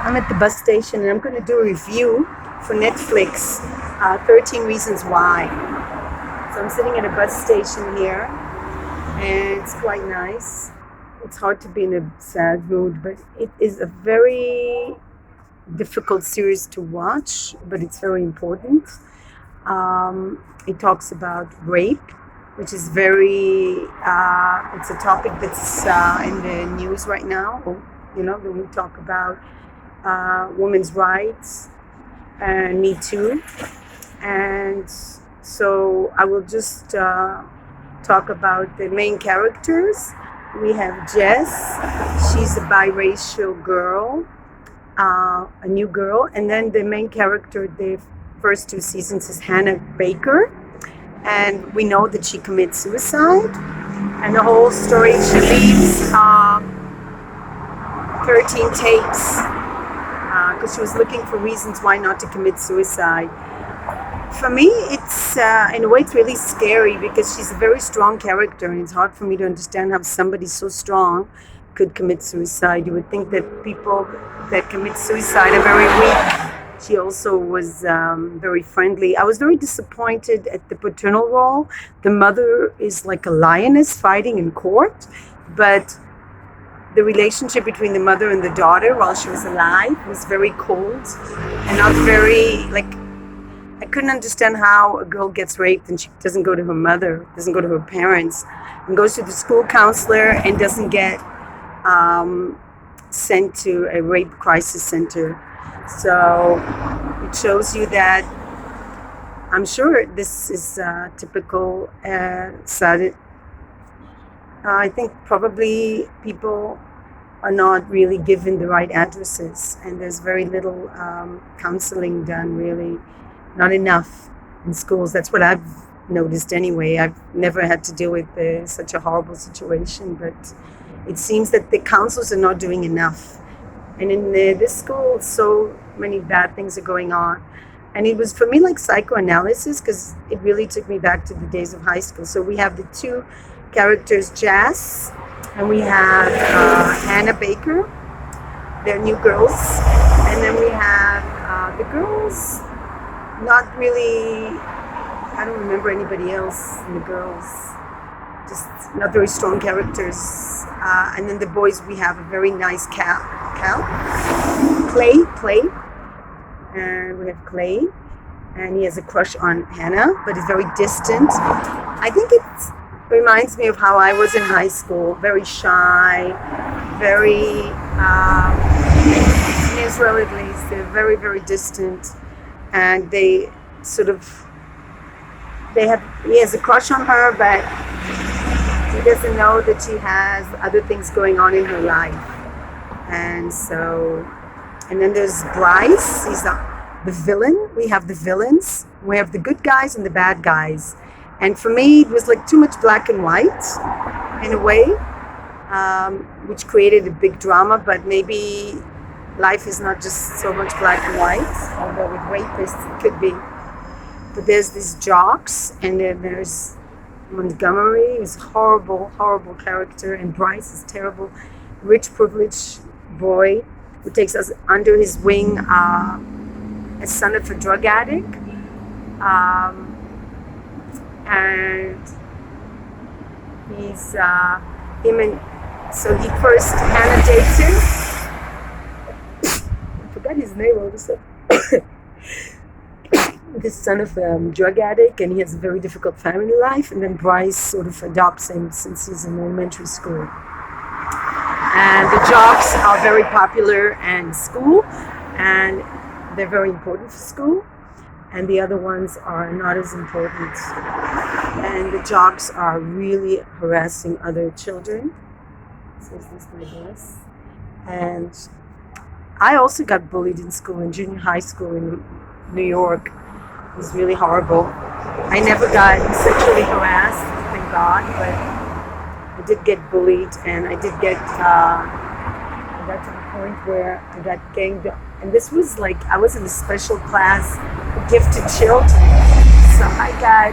I'm at the bus station and I'm going to do a review for Netflix, 13 Reasons Why. So I'm sitting at a bus station here and it's quite nice. It's hard to be in a sad mood, but it is a very difficult series to watch, but it's very important. It talks about rape, which is it's a topic that's in the news right now. When we talk about women's rights and Me Too. And so I will just talk about the main characters. We have Jess. She's a biracial girl, a new girl. And then the main character, the first two seasons, is Hannah Baker. And we know that she commits suicide. And the whole story, she leaves 13 tapes because she was looking for reasons why not to commit suicide. For me, it's in a way it's really scary because she's a very strong character, and it's hard for me to understand how somebody so strong could commit suicide. You would think that people that commit suicide are very weak. She also was very friendly. I was very disappointed at the paternal role. The mother is like a lioness fighting in court, but the relationship between the mother and the daughter while she was alive was very cold and not very, I couldn't understand how a girl gets raped and she doesn't go to her mother, doesn't go to her parents, and goes to the school counselor and doesn't get sent to a rape crisis center. So it shows you that I'm sure this is typical sad. I think probably people are not really given the right addresses, and there's very little counseling done, really. Not enough in schools. That's what I've noticed anyway. I've never had to deal with such a horrible situation, but it seems that the counselors are not doing enough. And in this school, so many bad things are going on. And it was for me like psychoanalysis because it really took me back to the days of high school. So we have the two characters, Jess, and we have Hannah Baker. They're new girls. And then we have the girls. Not really, I don't remember anybody else in the girls, just not very strong characters. And then the boys, we have a very nice Clay, and we have Clay, and he has a crush on Hannah, but he's very distant. I think it reminds me of how I was in high school, very shy, very, in Israel at least, they're very, very distant. And he has a crush on her, but he doesn't know that she has other things going on in her life. And then there's Bryce, he's the villain. We have the villains, we have the good guys and the bad guys. And for me, it was like too much black and white in a way, which created a big drama, but maybe life is not just so much black and white, although with rapists it could be. But there's these jocks, and then there's Montgomery, who's a horrible, horrible character, and Bryce is terrible, rich, privileged boy who takes us under his wing, a son of a drug addict. And he's, so he first, Hannah dates him. His name all of a sudden. This son of a drug addict, and he has a very difficult family life, and then Bryce sort of adopts him since he's in elementary school. And the jocks are very popular in school, and they're very important for school, and the other ones are not as important. And the jocks are really harassing other children. So is this my boss? And I also got bullied in school, in junior high school in New York. It was really horrible. I never got sexually harassed, thank God, but I did get bullied, and I did get, I got to the point where I got ganged up. And this was like, I was in a special class for gifted children. So I got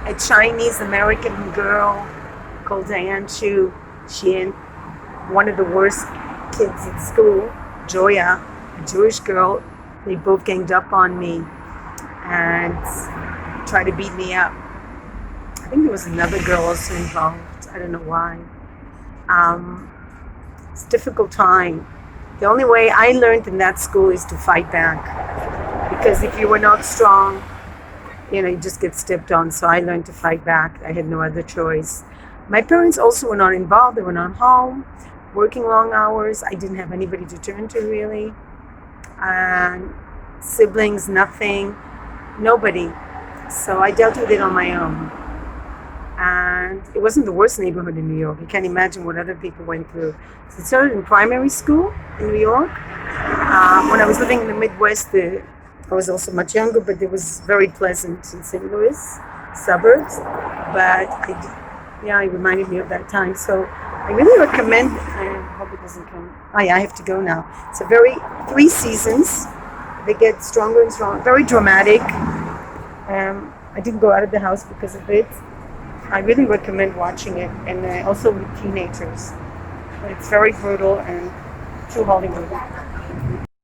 a Chinese American girl called Diane Chu. She and one of the worst kids at school, Joya, a Jewish girl. They both ganged up on me and tried to beat me up. I think there was another girl also involved. I don't know why. Um, it's a difficult time. The only way I learned in that school is to fight back. Because if you were not strong, you just get stepped on. So I learned to fight back. I had no other choice. My parents also were not involved. They were not home, working long hours. I didn't have anybody to turn to really. And siblings, nothing, nobody. So I dealt with it on my own. And it wasn't the worst neighborhood in New York. You can't imagine what other people went through. So it started in primary school in New York. When I was living in the Midwest, I was also much younger, but it was very pleasant in St. Louis suburbs. But it reminded me of that time. So I really recommend. I hope it doesn't come. Oh yeah, I have to go now. It's 3 seasons. They get stronger and stronger. Very dramatic. I didn't go out of the house because of it. I really recommend watching it, and also with teenagers. But it's very brutal and true Hollywood.